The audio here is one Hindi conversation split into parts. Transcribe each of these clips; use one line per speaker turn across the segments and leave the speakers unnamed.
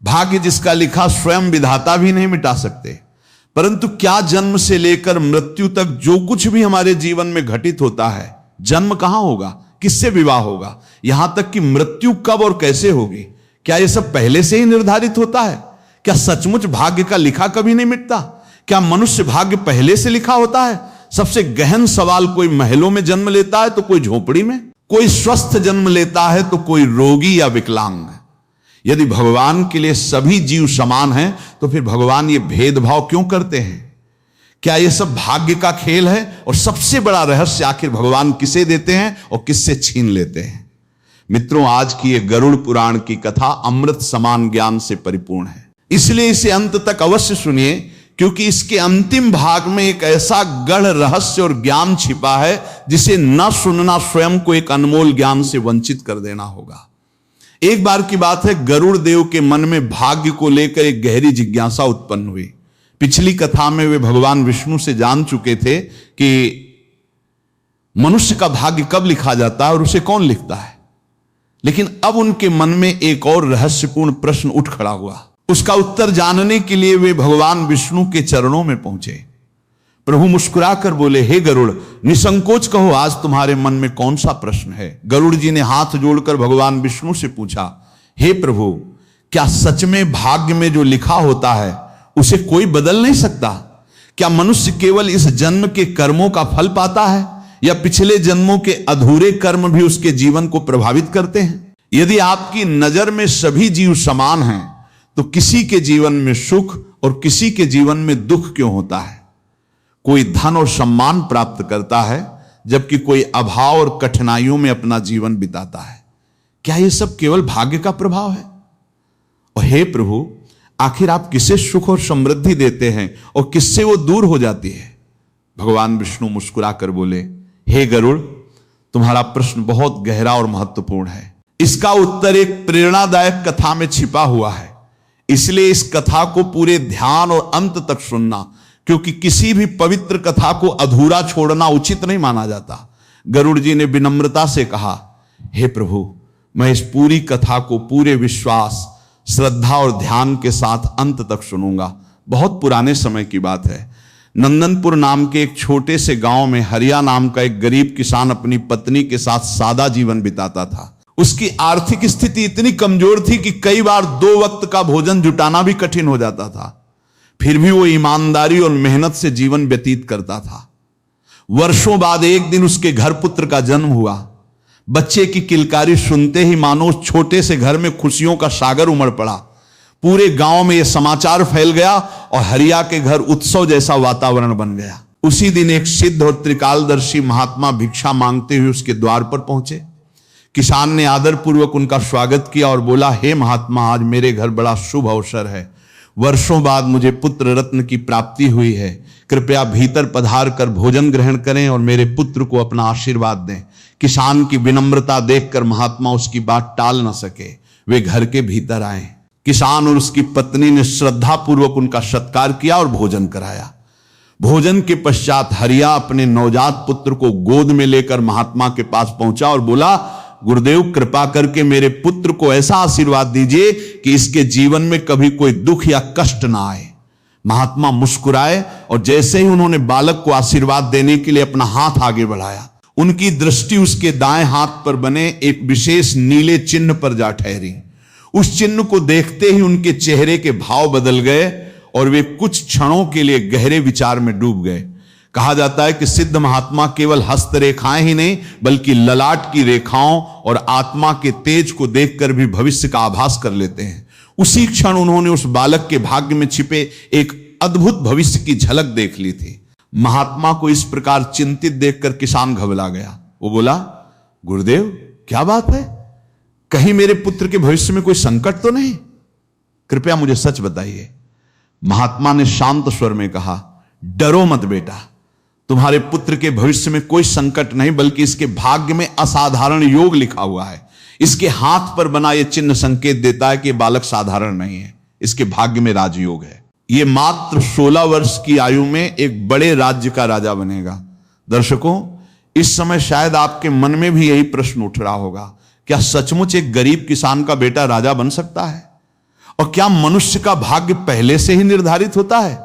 भाग्य जिसका लिखा स्वयं विधाता भी नहीं मिटा सकते, परंतु क्या जन्म से लेकर मृत्यु तक जो कुछ भी हमारे जीवन में घटित होता है, जन्म कहां होगा, किससे विवाह होगा, यहां तक कि मृत्यु कब और कैसे होगी, क्या यह सब पहले से ही निर्धारित होता है? क्या सचमुच भाग्य का लिखा कभी नहीं मिटता? क्या मनुष्य भाग्य पहले से लिखा होता है? सबसे गहन सवाल, कोई महलों में जन्म लेता है तो कोई झोपड़ी में, कोई स्वस्थ जन्म लेता है तो कोई रोगी या विकलांग। यदि भगवान के लिए सभी जीव समान हैं तो फिर भगवान ये भेदभाव क्यों करते हैं? क्या ये सब भाग्य का खेल है? और सबसे बड़ा रहस्य, आखिर भगवान किसे देते हैं और किससे छीन लेते हैं? मित्रों, आज की ये गरुड़ पुराण की कथा अमृत समान ज्ञान से परिपूर्ण है, इसलिए इसे अंत तक अवश्य सुनिए, क्योंकि इसके अंतिम भाग में एक ऐसा गढ़ रहस्य और ज्ञान छिपा है जिसे न सुनना स्वयं को एक अनमोल ज्ञान से वंचित कर देना होगा। एक बार की बात है, गरुड़ देव के मन में भाग्य को लेकर एक गहरी जिज्ञासा उत्पन्न हुई। पिछली कथा में वे भगवान विष्णु से जान चुके थे कि मनुष्य का भाग्य कब लिखा जाता है और उसे कौन लिखता है, लेकिन अब उनके मन में एक और रहस्यपूर्ण प्रश्न उठ खड़ा हुआ। उसका उत्तर जानने के लिए वे भगवान विष्णु के चरणों में पहुंचे। प्रभु मुस्कुराकर बोले, हे गरुड़, निसंकोच कहो, आज तुम्हारे मन में कौन सा प्रश्न है? गरुड़ जी ने हाथ जोड़कर भगवान विष्णु से पूछा, हे प्रभु, क्या सच में भाग्य में जो लिखा होता है उसे कोई बदल नहीं सकता? क्या मनुष्य केवल इस जन्म के कर्मों का फल पाता है, या पिछले जन्मों के अधूरे कर्म भी उसके जीवन को प्रभावित करते हैं? यदि आपकी नजर में सभी जीव समान हैं, तो किसी के जीवन में सुख और किसी के जीवन में दुख क्यों होता है? कोई धन और सम्मान प्राप्त करता है, जबकि कोई अभाव और कठिनाइयों में अपना जीवन बिताता है। क्या यह सब केवल भाग्य का प्रभाव है? और हे प्रभु, आखिर आप किसे सुख और समृद्धि देते हैं और किससे वो दूर हो जाती है? भगवान विष्णु मुस्कुराकर बोले, हे गरुड़, तुम्हारा प्रश्न बहुत गहरा और महत्वपूर्ण है। इसका उत्तर एक प्रेरणादायक कथा में छिपा हुआ है, इसलिए इस कथा को पूरे ध्यान और अंत तक सुनना, क्योंकि किसी भी पवित्र कथा को अधूरा छोड़ना उचित नहीं माना जाता। गरुड़ जी ने विनम्रता से कहा, हे प्रभु, मैं इस पूरी कथा को पूरे विश्वास, श्रद्धा और ध्यान के साथ अंत तक सुनूंगा। बहुत पुराने समय की बात है। नंदनपुर नाम के एक छोटे से गांव में हरिया नाम का एक गरीब किसान अपनी पत्नी के साथ सादा जीवन बिताता था। उसकी आर्थिक स्थिति इतनी कमजोर थी कि कई बार 2 वक्त का भोजन जुटाना भी कठिन हो जाता था। फिर भी वो ईमानदारी और मेहनत से जीवन व्यतीत करता था। वर्षों बाद एक दिन उसके घर पुत्र का जन्म हुआ। बच्चे की किलकारी सुनते ही मानो उस छोटे से घर में खुशियों का सागर उमड़ पड़ा। पूरे गांव में यह समाचार फैल गया और हरिया के घर उत्सव जैसा वातावरण बन गया। उसी दिन एक सिद्ध और त्रिकालदर्शी महात्मा भिक्षा मांगते हुए उसके द्वार पर पहुंचे। किसान ने आदरपूर्वक उनका स्वागत किया और बोला, हे महात्मा, आज मेरे घर बड़ा शुभ अवसर है। वर्षों बाद मुझे पुत्र रत्न की प्राप्ति हुई है। कृपया भीतर पधार कर भोजन ग्रहण करें और मेरे पुत्र को अपना आशीर्वाद दें। किसान की विनम्रता देखकर महात्मा उसकी बात टाल न सके। वे घर के भीतर आए। किसान और उसकी पत्नी ने श्रद्धापूर्वक उनका सत्कार किया और भोजन कराया। भोजन के पश्चात हरिया अपने नवजात पुत्र को गोद में लेकर महात्मा के पास पहुंचा और बोला, गुरुदेव, कृपा करके मेरे पुत्र को ऐसा आशीर्वाद दीजिए कि इसके जीवन में कभी कोई दुख या कष्ट ना आए। महात्मा मुस्कुराए और जैसे ही उन्होंने बालक को आशीर्वाद देने के लिए अपना हाथ आगे बढ़ाया, उनकी दृष्टि उसके दाएं हाथ पर बने एक विशेष नीले चिन्ह पर जा ठहरी। उस चिन्ह को देखते ही उनके चेहरे के भाव बदल गए और वे कुछ क्षणों के लिए गहरे विचार में डूब गए। कहा जाता है कि सिद्ध महात्मा केवल हस्तरेखाएं ही नहीं, बल्कि ललाट की रेखाओं और आत्मा के तेज को देखकर भी भविष्य का आभास कर लेते हैं। उसी क्षण उन्होंने उस बालक के भाग्य में छिपे एक अद्भुत भविष्य की झलक देख ली थी। महात्मा को इस प्रकार चिंतित देखकर किसान घबरा गया। वो बोला, गुरुदेव, क्या बात है? कहीं मेरे पुत्र के भविष्य में कोई संकट तो नहीं? कृपया मुझे सच बताइए। महात्मा ने शांत स्वर में कहा, डरो मत बेटा, तुम्हारे पुत्र के भविष्य में कोई संकट नहीं, बल्कि इसके भाग्य में असाधारण योग लिखा हुआ है। इसके हाथ पर बना यह चिन्ह संकेत देता है कि बालक साधारण नहीं है, इसके भाग्य में राजयोग है। यह मात्र 16 वर्ष की आयु में एक बड़े राज्य का राजा बनेगा। दर्शकों, इस समय शायद आपके मन में भी यही प्रश्न उठ रहा होगा, क्या सचमुच एक गरीब किसान का बेटा राजा बन सकता है? और क्या मनुष्य का भाग्य पहले से ही निर्धारित होता है?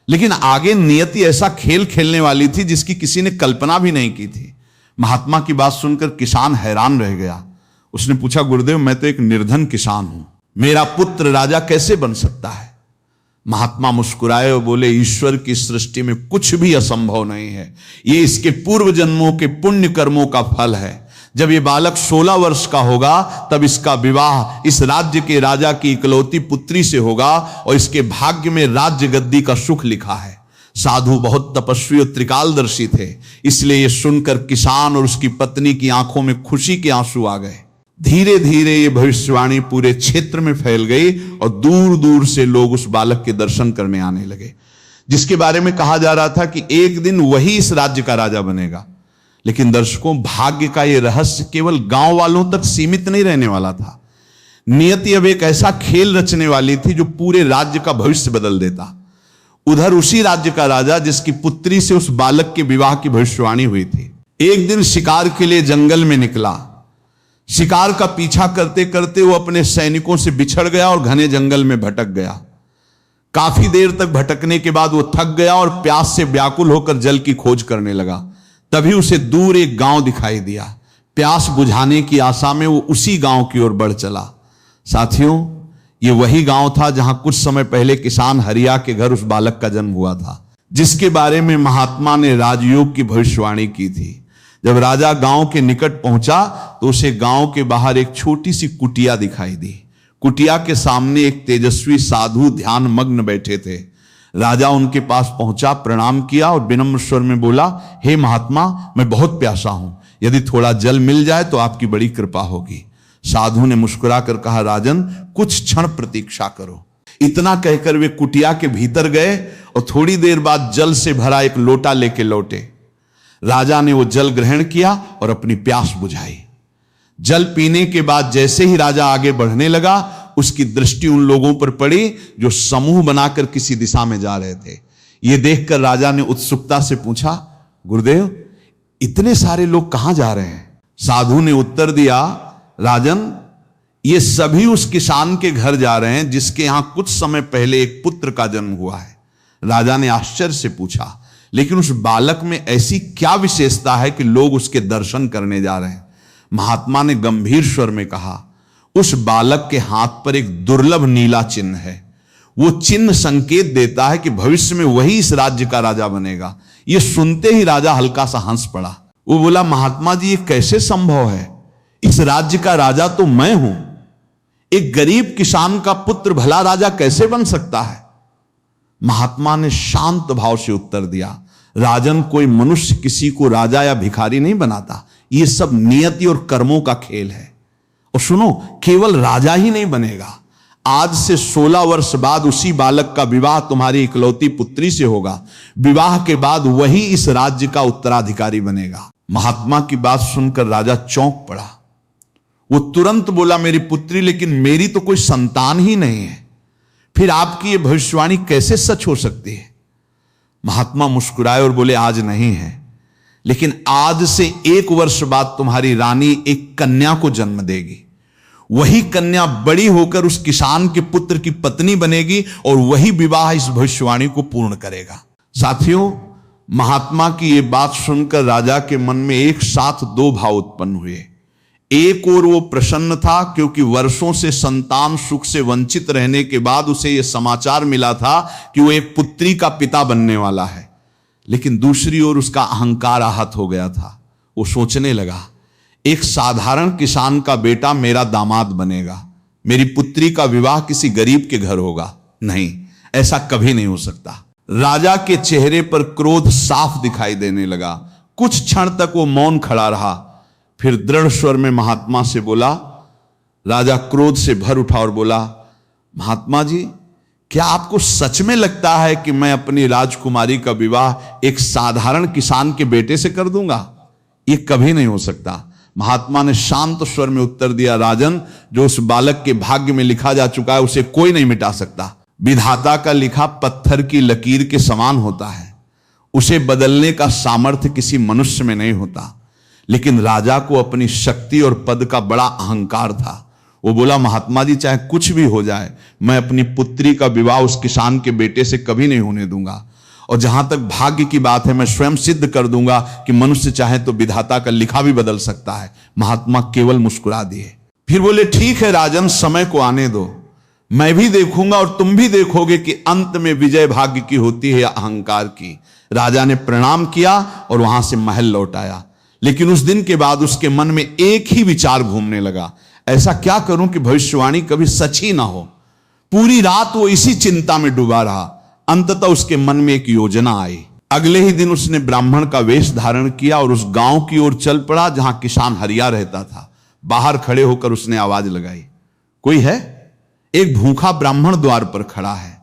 लेकिन आगे नियति ऐसा खेल खेलने वाली थी जिसकी किसी ने कल्पना भी नहीं की थी। महात्मा की बात सुनकर किसान हैरान रह गया। उसने पूछा, गुरुदेव मैं तो एक निर्धन किसान हूं, मेरा पुत्र राजा कैसे बन सकता है? महात्मा मुस्कुराए और बोले, ईश्वर की सृष्टि में कुछ भी असंभव नहीं है, ये इसके पूर्व जन्मों के पुण्य कर्मों का फल है। जब ये बालक 16 वर्ष का होगा तब इसका विवाह इस राज्य के राजा की इकलौती पुत्री से होगा और इसके भाग्य में राज्य गद्दी का सुख लिखा है। साधु बहुत तपस्वी और त्रिकालदर्शी थे, इसलिए ये सुनकर किसान और उसकी पत्नी की आंखों में खुशी के आंसू आ गए। धीरे धीरे ये भविष्यवाणी पूरे क्षेत्र में फैल गई और दूर दूर से लोग उस बालक के दर्शन करने आने लगे, जिसके बारे में कहा जा रहा था कि एक दिन वही इस राज्य का राजा बनेगा। लेकिन दर्शकों, भाग्य का यह रहस्य केवल गांव वालों तक सीमित नहीं रहने वाला था। नियति अब एक ऐसा खेल रचने वाली थी जो पूरे राज्य का भविष्य बदल देता। उधर उसी राज्य का राजा जिसकी पुत्री से उस बालक के विवाह की भविष्यवाणी हुई थी, एक दिन शिकार के लिए जंगल में निकला। शिकार का पीछा करते करते वो अपने सैनिकों से बिछड़ गया और घने जंगल में भटक गया। काफी देर तक भटकने के बाद वो थक गया और प्यास से व्याकुल होकर जल की खोज करने लगा। तभी उसे दूर एक गांव दिखाई दिया। प्यास बुझाने की आशा में वो उसी गांव की ओर बढ़ चला। साथियों, ये वही गांव था जहां कुछ समय पहले किसान हरिया के घर उस बालक का जन्म हुआ था, जिसके बारे में महात्मा ने राजयोग की भविष्यवाणी की थी। जब राजा गांव के निकट पहुंचा तो उसे गांव के बाहर एक छोटी सी कुटिया दिखाई दी। कुटिया के सामने एक तेजस्वी साधु ध्यान मग्न बैठे थे। राजा उनके पास पहुंचा, प्रणाम किया और विनम्र स्वर में बोला, हे महात्मा, मैं बहुत प्यासा हूं, यदि थोड़ा जल मिल जाए तो आपकी बड़ी कृपा होगी। साधु ने मुस्कुराकर कहा, राजन कुछ क्षण प्रतीक्षा करो। इतना कहकर वे कुटिया के भीतर गए और थोड़ी देर बाद जल से भरा एक लोटा लेके लौटे। राजा ने वो जल ग्रहण किया और अपनी प्यास बुझाई। जल पीने के बाद जैसे ही राजा आगे बढ़ने लगा, उसकी दृष्टि उन लोगों पर पड़ी जो समूह बनाकर किसी दिशा में जा रहे थे। यह देखकर राजा ने उत्सुकता से पूछा, गुरुदेव इतने सारे लोग कहां जा रहे हैं? साधु ने उत्तर दिया, राजन ये सभी उस किसान के घर जा रहे हैं जिसके यहां कुछ समय पहले एक पुत्र का जन्म हुआ है। राजा ने आश्चर्य से पूछा, लेकिन उस बालक में ऐसी क्या विशेषता है कि लोग उसके दर्शन करने जा रहे हैं? महात्मा ने गंभीर स्वर में कहा, उस बालक के हाथ पर एक दुर्लभ नीला चिन्ह है। वो चिन्ह संकेत देता है कि भविष्य में वही इस राज्य का राजा बनेगा। ये सुनते ही राजा हल्का सा हंस पड़ा। वो बोला, महात्मा जी ये कैसे संभव है? इस राज्य का राजा तो मैं हूं। एक गरीब किसान का पुत्र भला राजा कैसे बन सकता है? महात्मा ने शांत भाव से उत्तर दिया, राजन कोई मनुष्य किसी को राजा या भिखारी नहीं बनाता, ये सब नियति और कर्मों का खेल है। और सुनो, केवल राजा ही नहीं बनेगा, आज से 16 वर्ष बाद उसी बालक का विवाह तुम्हारी इकलौती पुत्री से होगा। विवाह के बाद वही इस राज्य का उत्तराधिकारी बनेगा। महात्मा की बात सुनकर राजा चौंक पड़ा। वो तुरंत बोला, मेरी पुत्री, लेकिन मेरी तो कोई संतान ही नहीं है, फिर आपकी ये भविष्यवाणी कैसे सच हो सकती है? महात्मा मुस्कुराए और बोले, आज नहीं है, लेकिन आज से 1 वर्ष बाद तुम्हारी रानी एक कन्या को जन्म देगी। वही कन्या बड़ी होकर उस किसान के पुत्र की पत्नी बनेगी और वही विवाह इस भविष्यवाणी को पूर्ण करेगा। साथियों, महात्मा की यह बात सुनकर राजा के मन में एक साथ 2 भाव उत्पन्न हुए। एक ओर वो प्रसन्न था क्योंकि वर्षों से संतान सुख से वंचित रहने के बाद उसे यह समाचार मिला था कि वो एक पुत्री का पिता बनने वाला है। लेकिन दूसरी ओर उसका अहंकार आहत हो गया था। वो सोचने लगा, एक साधारण किसान का बेटा मेरा दामाद बनेगा, मेरी पुत्री का विवाह किसी गरीब के घर होगा। नहीं, ऐसा कभी नहीं हो सकता। राजा के चेहरे पर क्रोध साफ दिखाई देने लगा। कुछ क्षण तक वो मौन खड़ा रहा, फिर दृढ़ स्वर में महात्मा से बोला। राजा क्रोध से भर उठा और बोला, महात्मा जी, क्या आपको सच में लगता है कि मैं अपनी राजकुमारी का विवाह एक साधारण किसान के बेटे से कर दूंगा? यह कभी नहीं हो सकता। महात्मा ने शांत स्वर में उत्तर दिया, राजन, जो उस बालक के भाग्य में लिखा जा चुका है उसे कोई नहीं मिटा सकता। विधाता का लिखा पत्थर की लकीर के समान होता है, उसे बदलने का सामर्थ्य किसी मनुष्य में नहीं होता। लेकिन राजा को अपनी शक्ति और पद का बड़ा अहंकार था। वो बोला, महात्मा जी चाहे कुछ भी हो जाए, मैं अपनी पुत्री का विवाह उस किसान के बेटे से कभी नहीं होने दूंगा, और जहां तक भाग्य की बात है मैं स्वयं सिद्ध कर दूंगा कि मनुष्य चाहे तो विधाता का लिखा भी बदल सकता है। महात्मा केवल मुस्कुरा दिए। फिर बोले, ठीक है राजन, समय को आने दो, मैं भी देखूंगा और तुम भी देखोगे कि अंत में विजय भाग्य की होती है या अहंकार की। राजा ने प्रणाम किया और वहां से महल लौट आया। लेकिन उस दिन के बाद उसके मन में एक ही विचार घूमने लगा, ऐसा क्या करूं कि भविष्यवाणी कभी सच ही ना हो। पूरी रात वो इसी चिंता में डूबा रहा। अंततः उसके मन में एक योजना आई। अगले ही दिन उसने ब्राह्मण का वेश धारण किया और उस गांव की ओर चल पड़ा जहां किसान हरिया रहता था। बाहर खड़े होकर उसने आवाज लगाई, कोई है? एक भूखा ब्राह्मण द्वार पर खड़ा है,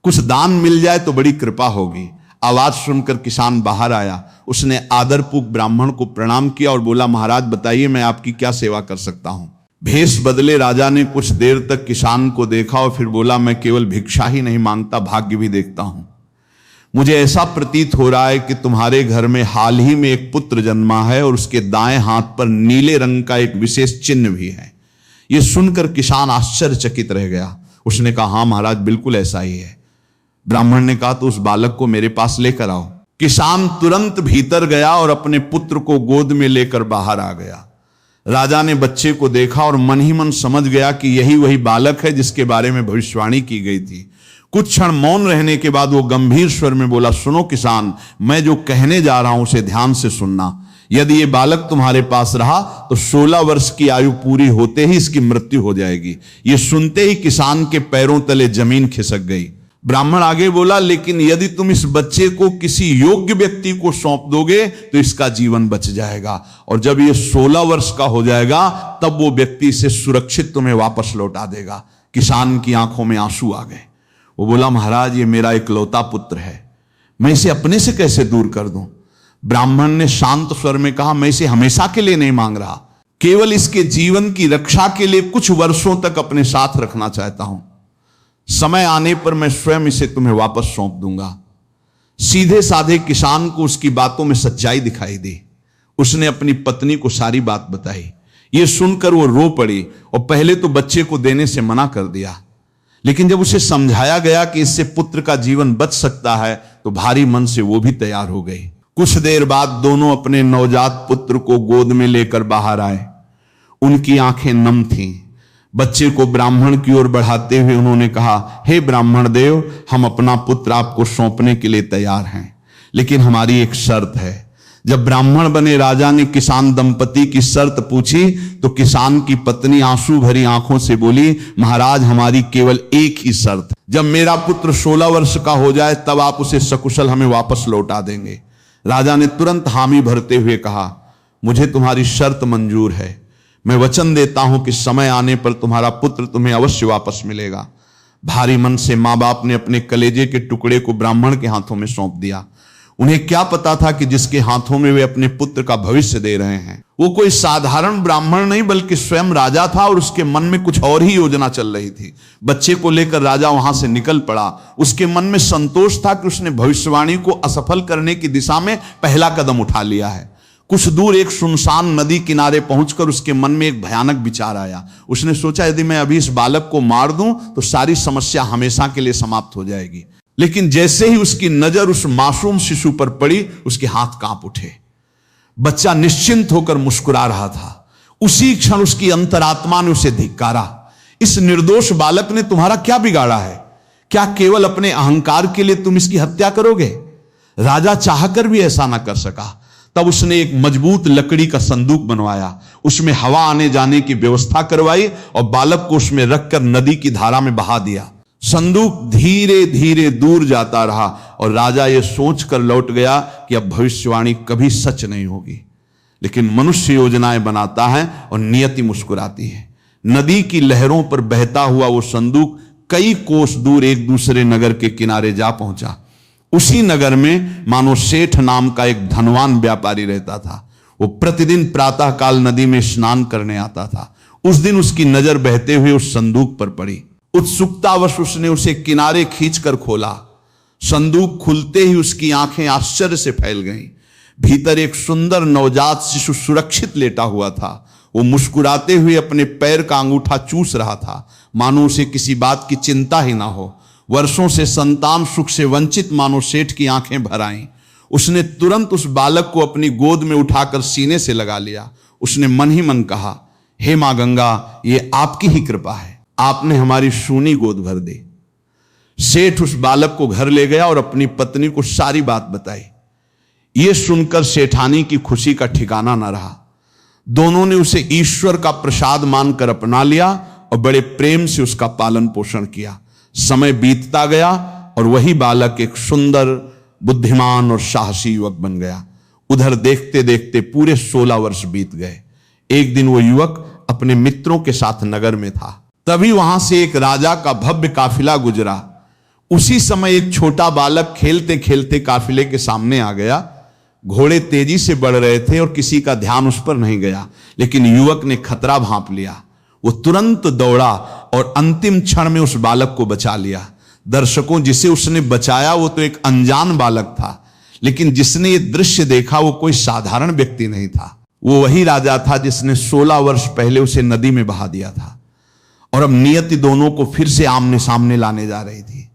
कुछ दान मिल जाए तो बड़ी कृपा होगी। आवाज सुनकर किसान बाहर आया। उसने आदरपूर्वक ब्राह्मण को प्रणाम किया और बोला, महाराज बताइए मैं आपकी क्या सेवा कर सकता हूं। भेष बदले राजा ने कुछ देर तक किसान को देखा और फिर बोला, मैं केवल भिक्षा ही नहीं मांगता, भाग्य भी देखता हूं। मुझे ऐसा प्रतीत हो रहा है कि तुम्हारे घर में हाल ही में एक पुत्र जन्मा है और उसके दाएं हाथ पर नीले रंग का एक विशेष चिन्ह भी है। यह सुनकर किसान आश्चर्यचकित रह गया। उसने कहा, हाँ महाराज, बिल्कुल ऐसा ही है। ब्राह्मण ने कहा, तो उस बालक को मेरे पास लेकर आओ। किसान तुरंत भीतर गया और अपने पुत्र को गोद में लेकर बाहर आ गया। राजा ने बच्चे को देखा और मन ही मन समझ गया कि यही वही बालक है जिसके बारे में भविष्यवाणी की गई थी। कुछ क्षण मौन रहने के बाद वो गंभीर स्वर में बोला, सुनो किसान, मैं जो कहने जा रहा हूं उसे ध्यान से सुनना। यदि ये बालक तुम्हारे पास रहा तो 16 वर्ष की आयु पूरी होते ही इसकी मृत्यु हो जाएगी। ये सुनते ही किसान के पैरों तले जमीन खिसक गई। ब्राह्मण आगे बोला, लेकिन यदि तुम इस बच्चे को किसी योग्य व्यक्ति को सौंप दोगे तो इसका जीवन बच जाएगा, और जब ये 16 वर्ष का हो जाएगा तब वो व्यक्ति इसे सुरक्षित तुम्हें वापस लौटा देगा। किसान की आंखों में आंसू आ गए। वो बोला, महाराज ये मेरा इकलौता पुत्र है, मैं इसे अपने से कैसे दूर कर दूं? ब्राह्मण ने शांत स्वर में कहा, मैं इसे हमेशा के लिए नहीं मांग रहा, केवल इसके जीवन की रक्षा के लिए कुछ वर्षों तक अपने साथ रखना चाहता हूं। समय आने पर मैं स्वयं इसे तुम्हें वापस सौंप दूंगा। सीधे साधे किसान को उसकी बातों में सच्चाई दिखाई दी। उसने अपनी पत्नी को सारी बात बताई। यह सुनकर वो रो पड़ी और पहले तो बच्चे को देने से मना कर दिया, लेकिन जब उसे समझाया गया कि इससे पुत्र का जीवन बच सकता है तो भारी मन से वो भी तैयार हो गई। कुछ देर बाद दोनों अपने नवजात पुत्र को गोद में लेकर बाहर आए। उनकी आंखें नम थीं। बच्चे को ब्राह्मण की ओर बढ़ाते हुए उन्होंने कहा, हे ब्राह्मण देव, हम अपना पुत्र आपको सौंपने के लिए तैयार हैं, लेकिन हमारी एक शर्त है। जब ब्राह्मण बने राजा ने किसान दंपति की शर्त पूछी तो किसान की पत्नी आंसू भरी आंखों से बोली, महाराज हमारी केवल एक ही शर्त, जब मेरा पुत्र 16 वर्ष का हो जाए तब आप उसे सकुशल हमें वापस लौटा देंगे। राजा ने तुरंत हामी भरते हुए कहा, मुझे तुम्हारी शर्त मंजूर है, मैं वचन देता हूं कि समय आने पर तुम्हारा पुत्र तुम्हें अवश्य वापस मिलेगा। भारी मन से मां बाप ने अपने कलेजे के टुकड़े को ब्राह्मण के हाथों में सौंप दिया। उन्हें क्या पता था कि जिसके हाथों में वे अपने पुत्र का भविष्य दे रहे हैं वो कोई साधारण ब्राह्मण नहीं बल्कि स्वयं राजा था, और उसके मन में कुछ और ही योजना चल रही थी। बच्चे को लेकर राजा वहां से निकल पड़ा। उसके मन में संतोष था कि उसने भविष्यवाणी को असफल करने की दिशा में पहला कदम उठा लिया है। कुछ दूर एक सुनसान नदी किनारे पहुंचकर उसके मन में एक भयानक विचार आया। उसने सोचा, यदि मैं अभी इस बालक को मार दूं तो सारी समस्या हमेशा के लिए समाप्त हो जाएगी। लेकिन जैसे ही उसकी नजर उस मासूम शिशु पर पड़ी, उसके हाथ कांप उठे। बच्चा निश्चिंत होकर मुस्कुरा रहा था। उसी क्षण उसकी अंतरात्मा ने उसे धिक्कारा, इस निर्दोष बालक ने तुम्हारा क्या बिगाड़ा है? क्या केवल अपने अहंकार के लिए तुम इसकी हत्या करोगे? राजा चाहकर भी ऐसा ना कर सका। तब उसने एक मजबूत लकड़ी का संदूक बनवाया, उसमें हवा आने जाने की व्यवस्था करवाई और बालक को उसमें रखकर नदी की धारा में बहा दिया। संदूक धीरे धीरे दूर जाता रहा और राजा यह सोचकर लौट गया कि अब भविष्यवाणी कभी सच नहीं होगी। लेकिन मनुष्य योजनाएं बनाता है और नियति मुस्कुराती है। नदी की लहरों पर बहता हुआ वो संदूक कई कोस दूर एक दूसरे नगर के किनारे जा पहुंचा। उसी नगर में मानो सेठ नाम का एक धनवान व्यापारी रहता था। वो प्रतिदिन प्रातःकाल नदी में स्नान करने आता था। उस दिन उसकी नजर बहते हुए उस संदूक पर पड़ी। उत्सुकतावश उसने उसे किनारे खींचकर खोला। संदूक खुलते ही उसकी आंखें आश्चर्य से फैल गईं। भीतर एक सुंदर नवजात शिशु सुरक्षित लेटा हुआ था। वो मुस्कुराते हुए अपने पैर का अंगूठा चूस रहा था, मानो उसे किसी बात की चिंता ही ना हो। वर्षों से संतान सुख से वंचित मानो सेठ की आंखें भर आईं। उसने तुरंत उस बालक को अपनी गोद में उठाकर सीने से लगा लिया। उसने मन ही मन कहा, हे मां गंगा, ये आपकी ही कृपा है, आपने हमारी सूनी गोद भर दी। सेठ उस बालक को घर ले गया और अपनी पत्नी को सारी बात बताई। यह सुनकर सेठानी की खुशी का ठिकाना न रहा। दोनों ने उसे ईश्वर का प्रसाद मानकर अपना लिया और बड़े प्रेम से उसका पालन पोषण किया। समय बीतता गया और वही बालक एक सुंदर, बुद्धिमान और साहसी युवक बन गया। उधर देखते देखते पूरे 16 वर्ष बीत गए। एक दिन वो युवक अपने मित्रों के साथ नगर में था। तभी वहां से एक राजा का भव्य काफिला गुजरा। उसी समय एक छोटा बालक खेलते खेलते काफिले के सामने आ गया। घोड़े तेजी से बढ़ रहे थे और किसी का ध्यान उस पर नहीं गया, लेकिन युवक ने खतरा भांप लिया। वो तुरंत दौड़ा और अंतिम क्षण में उस बालक को बचा लिया। दर्शकों, जिसे उसने बचाया वो तो एक अनजान बालक था, लेकिन जिसने ये दृश्य देखा वो कोई साधारण व्यक्ति नहीं था। वो वही राजा था जिसने 16 वर्ष पहले उसे नदी में बहा दिया था। और अब नियति दोनों को फिर से आमने सामने लाने जा रही थी।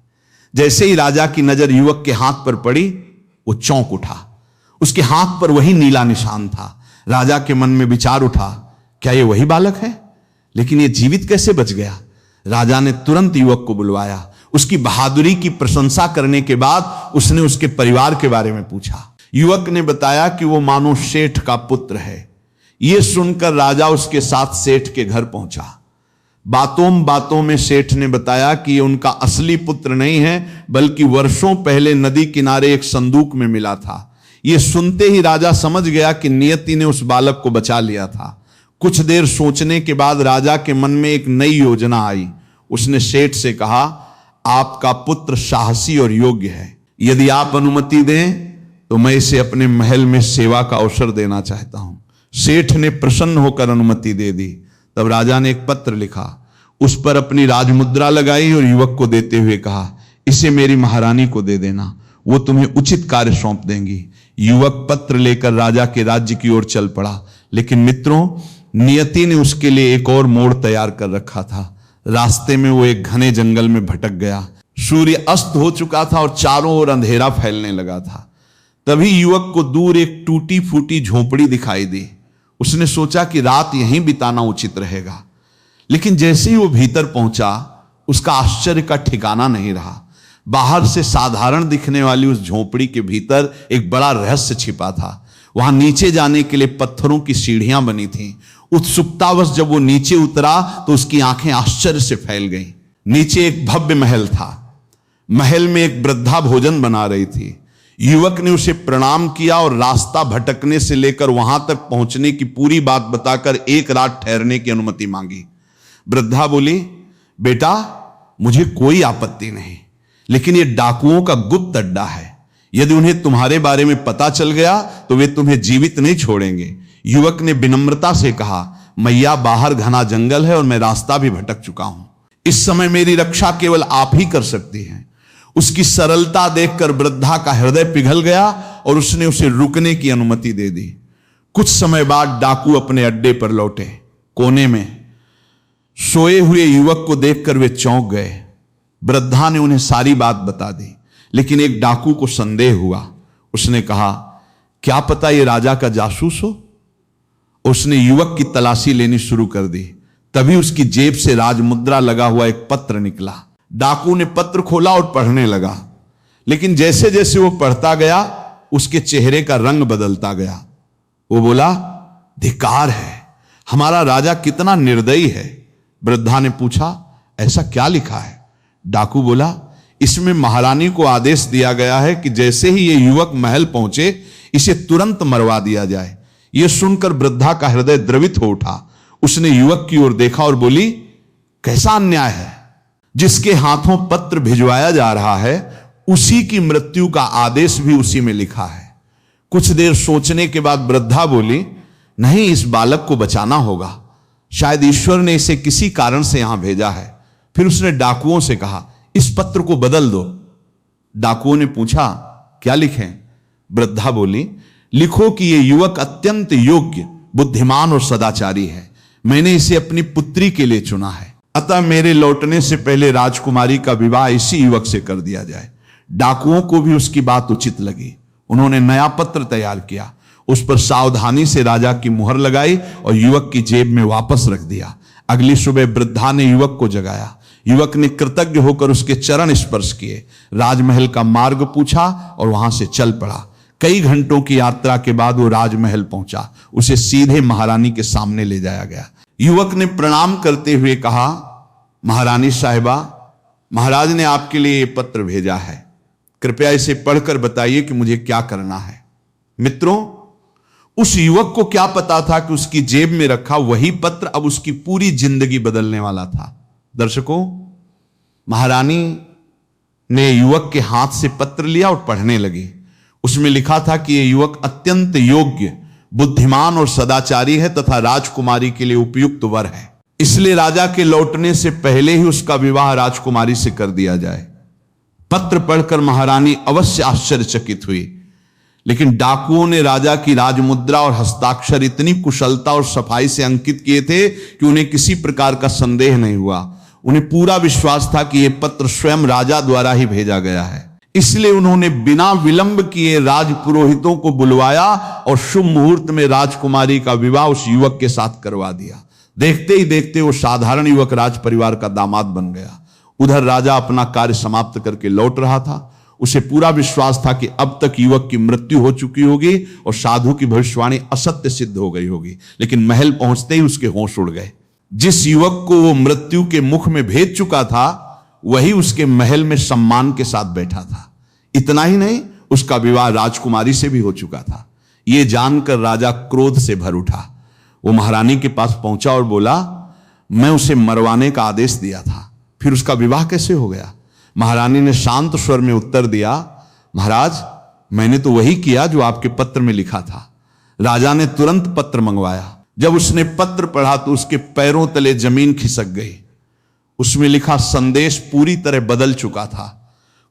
जैसे ही राजा की नजर युवक के हाथ पर पड़ी, वो चौंक उठा। उसके हाथ पर वही नीला निशान था। राजा के मन में विचार उठा, क्या ये वही बालक है? लेकिन ये जीवित कैसे बच गया? राजा ने तुरंत युवक को बुलवाया। उसकी बहादुरी की प्रशंसा करने के बाद उसने उसके परिवार के बारे में पूछा। युवक ने बताया कि वो मानो सेठ का पुत्र है। यह सुनकर राजा उसके साथ सेठ के घर पहुंचा। बातों बातों में सेठ ने बताया कि ये उनका असली पुत्र नहीं है, बल्कि वर्षों पहले नदी किनारे एक संदूक में मिला था। यह सुनते ही राजा समझ गया कि नियति ने उस बालक को बचा लिया था। कुछ देर सोचने के बाद राजा के मन में एक नई योजना आई। उसने सेठ से कहा, आपका पुत्र साहसी और योग्य है। यदि आप अनुमति दें तो मैं इसे अपने महल में सेवा का अवसर देना चाहता हूं। सेठ ने प्रसन्न होकर अनुमति दे दी। तब राजा ने एक पत्र लिखा, उस पर अपनी राजमुद्रा लगाई और युवक को देते हुए कहा, इसे मेरी महारानी को दे देना, वो तुम्हें उचित कार्य सौंप देंगी। युवक पत्र लेकर राजा के राज्य की ओर चल पड़ा। लेकिन मित्रों, नियति ने उसके लिए एक और मोड़ तैयार कर रखा था। रास्ते में वो एक घने जंगल में भटक गया। सूर्य अस्त हो चुका था और चारों ओर अंधेरा फैलने लगा था। तभी युवक को दूर एक टूटी फूटी झोपड़ी दिखाई दी। उसने सोचा कि रात यहीं बिताना उचित रहेगा। लेकिन जैसे ही वो भीतर पहुंचा, उसका आश्चर्य का ठिकाना नहीं रहा। बाहर से साधारण दिखने वाली उस झोपड़ी के भीतर एक बड़ा रहस्य छिपा था। वहां नीचे जाने के लिए पत्थरों की सीढ़ियां बनी थीं। उत्सुकतावश जब वो नीचे उतरा तो उसकी आंखें आश्चर्य से फैल गईं। नीचे एक भव्य महल था। महल में एक वृद्धा भोजन बना रही थी। युवक ने उसे प्रणाम किया और रास्ता भटकने से लेकर वहां तक पहुंचने की पूरी बात बताकर एक रात ठहरने की अनुमति मांगी। वृद्धा बोली, बेटा, मुझे कोई आपत्ति नहीं, लेकिन यह डाकुओं का गुप्त अड्डा है। यदि उन्हें तुम्हारे बारे में पता चल गया तो वे तुम्हें जीवित नहीं छोड़ेंगे। युवक ने विनम्रता से कहा, मैया, बाहर घना जंगल है और मैं रास्ता भी भटक चुका हूं। इस समय मेरी रक्षा केवल आप ही कर सकती हैं। उसकी सरलता देखकर वृद्धा का हृदय पिघल गया और उसने उसे रुकने की अनुमति दे दी। कुछ समय बाद डाकू अपने अड्डे पर लौटे। कोने में सोए हुए युवक को देखकर वे चौंक गए। वृद्धा ने उन्हें सारी बात बता दी, लेकिन एक डाकू को संदेह हुआ। उसने कहा, क्या पता ये राजा का जासूस हो। उसने युवक की तलाशी लेनी शुरू कर दी। तभी उसकी जेब से राजमुद्रा लगा हुआ एक पत्र निकला। डाकू ने पत्र खोला और पढ़ने लगा, लेकिन जैसे जैसे वो पढ़ता गया उसके चेहरे का रंग बदलता गया। वो बोला, धिक्कार है, हमारा राजा कितना निर्दयी है। वृद्धा ने पूछा, ऐसा क्या लिखा है? डाकू बोला, इसमें महारानी को आदेश दिया गया है कि जैसे ही ये युवक महल पहुंचे इसे तुरंत मरवा दिया जाए। यह सुनकर वृद्धा का हृदय द्रवित हो उठा। उसने युवक की ओर देखा और बोली, कैसा अन्याय है। जिसके हाथों पत्र भिजवाया जा रहा है उसी की मृत्यु का आदेश भी उसी में लिखा है। कुछ देर सोचने के बाद वृद्धा बोली, नहीं, इस बालक को बचाना होगा। शायद ईश्वर ने इसे किसी कारण से यहां भेजा है। फिर उसने डाकुओं से कहा, इस पत्र को बदल दो। डाकुओं ने पूछा, क्या लिखें? वृद्धा बोली, लिखो कि यह युवक अत्यंत योग्य बुद्धिमान और सदाचारी है। मैंने इसे अपनी पुत्री के लिए चुना है। अतः मेरे लौटने से पहले राजकुमारी का विवाह इसी युवक से कर दिया जाए। डाकुओं को भी उसकी बात उचित लगी। उन्होंने नया पत्र तैयार किया, उस पर सावधानी से राजा की मुहर लगाई और युवक की जेब में वापस रख दिया। अगली सुबह वृद्धा ने युवक को जगाया। युवक ने कृतज्ञ होकर उसके चरण स्पर्श किए, राजमहल का मार्ग पूछा और वहां से चल पड़ा। कई घंटों की यात्रा के बाद वो राजमहल पहुंचा। उसे सीधे महारानी के सामने ले जाया गया। युवक ने प्रणाम करते हुए कहा, महारानी साहिबा, महाराज ने आपके लिए ये पत्र भेजा है, कृपया इसे पढ़कर बताइए कि मुझे क्या करना है। मित्रों, उस युवक को क्या पता था कि उसकी जेब में रखा वही पत्र अब उसकी पूरी जिंदगी बदलने वाला था। दर्शकों, महारानी ने युवक के हाथ से पत्र लिया और पढ़ने लगी। उसमें लिखा था कि यह युवक अत्यंत योग्य, बुद्धिमान और सदाचारी है तथा राजकुमारी के लिए उपयुक्त वर है, इसलिए राजा के लौटने से पहले ही उसका विवाह राजकुमारी से कर दिया जाए। पत्र पढ़कर महारानी अवश्य आश्चर्यचकित हुई, लेकिन डाकुओं ने राजा की राजमुद्रा और हस्ताक्षर इतनी कुशलता और सफाई से अंकित किए थे कि उन्हें किसी प्रकार का संदेह नहीं हुआ। उन्हें पूरा विश्वास था कि यह पत्र स्वयं राजा द्वारा ही भेजा गया है। इसलिए उन्होंने बिना विलंब किए राजपुरोहितों को बुलवाया और शुभ मुहूर्त में राजकुमारी का विवाह उस युवक के साथ करवा दिया। देखते ही देखते वो साधारण युवक राज परिवार का दामाद बन गया। उधर राजा अपना कार्य समाप्त करके लौट रहा था। उसे पूरा विश्वास था कि अब तक युवक की मृत्यु हो चुकी होगी और साधु की भविष्यवाणी असत्य सिद्ध हो गई होगी, लेकिन महल पहुंचते ही उसके होश उड़ गए। जिस युवक को वो मृत्यु के मुख में भेज चुका था, वही उसके महल में सम्मान के साथ बैठा था। इतना ही नहीं, उसका विवाह राजकुमारी से भी हो चुका था। यह जानकर राजा क्रोध से भर उठा। वो महारानी के पास पहुंचा और बोला, मैं उसे मरवाने का आदेश दिया था, फिर उसका विवाह कैसे हो गया? महारानी ने शांत स्वर में उत्तर दिया, महाराज, मैंने तो वही किया जो आपके पत्र में लिखा था। राजा ने तुरंत पत्र मंगवाया। जब उसने पत्र पढ़ा तो उसके पैरों तले जमीन खिसक गई। उसमें लिखा संदेश पूरी तरह बदल चुका था।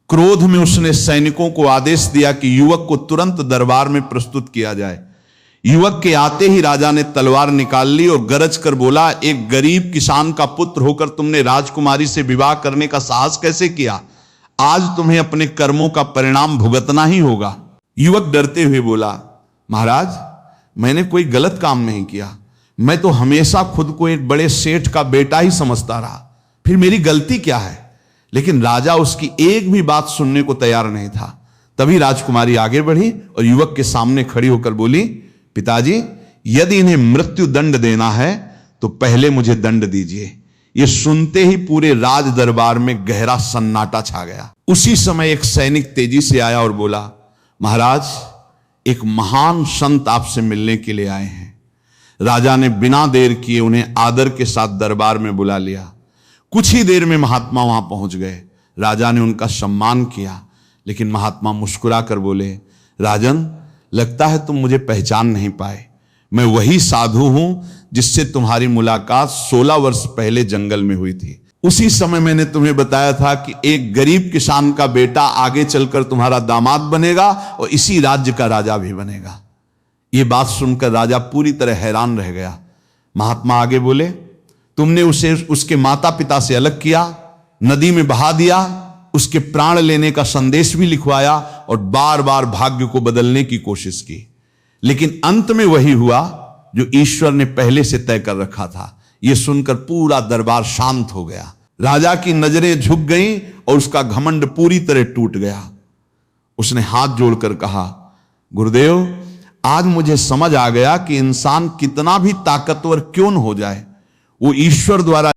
क्रोध में उसने सैनिकों को आदेश दिया कि युवक को तुरंत दरबार में प्रस्तुत किया जाए। युवक के आते ही राजा ने तलवार निकाल ली और गरज कर बोला, एक गरीब किसान का पुत्र होकर तुमने राजकुमारी से विवाह करने का साहस कैसे किया? आज तुम्हें अपने कर्मों का परिणाम भुगतना ही होगा। युवक डरते हुए बोला, महाराज, मैंने कोई गलत काम नहीं किया। मैं तो हमेशा खुद को एक बड़े सेठ का बेटा ही समझता रहा, फिर मेरी गलती क्या है? लेकिन राजा उसकी एक भी बात सुनने को तैयार नहीं था। तभी राजकुमारी आगे बढ़ी और युवक के सामने खड़ी होकर बोली, पिताजी, यदि इन्हें मृत्यु दंड देना है तो पहले मुझे दंड दीजिए। यह सुनते ही पूरे राज दरबार में गहरा सन्नाटा छा गया। उसी समय एक सैनिक तेजी से आया और बोला, महाराज, एक महान संत आपसे मिलने के लिए आए हैं। राजा ने बिना देर किए उन्हें आदर के साथ दरबार में बुला लिया। कुछ ही देर में महात्मा वहां पहुंच गए। राजा ने उनका सम्मान किया, लेकिन महात्मा मुस्कुरा कर बोले, राजन, लगता है तुम मुझे पहचान नहीं पाए। मैं वही साधु हूं जिससे तुम्हारी मुलाकात 16 वर्ष पहले जंगल में हुई थी। उसी समय मैंने तुम्हें बताया था कि एक गरीब किसान का बेटा आगे चलकर तुम्हारा दामाद बनेगा और इसी राज्य का राजा भी बनेगा। यह बात सुनकर राजा पूरी तरह हैरान रह गया। महात्मा आगे बोले, तुमने उसे उसके माता पिता से अलग किया, नदी में बहा दिया, उसके प्राण लेने का संदेश भी लिखवाया और बार बार भाग्य को बदलने की कोशिश की, लेकिन अंत में वही हुआ जो ईश्वर ने पहले से तय कर रखा था। यह सुनकर पूरा दरबार शांत हो गया। राजा की नजरें झुक गईं और उसका घमंड पूरी तरह टूट गया। उसने हाथ जोड़कर कहा, गुरुदेव, आज मुझे समझ आ गया कि इंसान कितना भी ताकतवर क्यों न हो जाए, वो ईश्वर द्वारा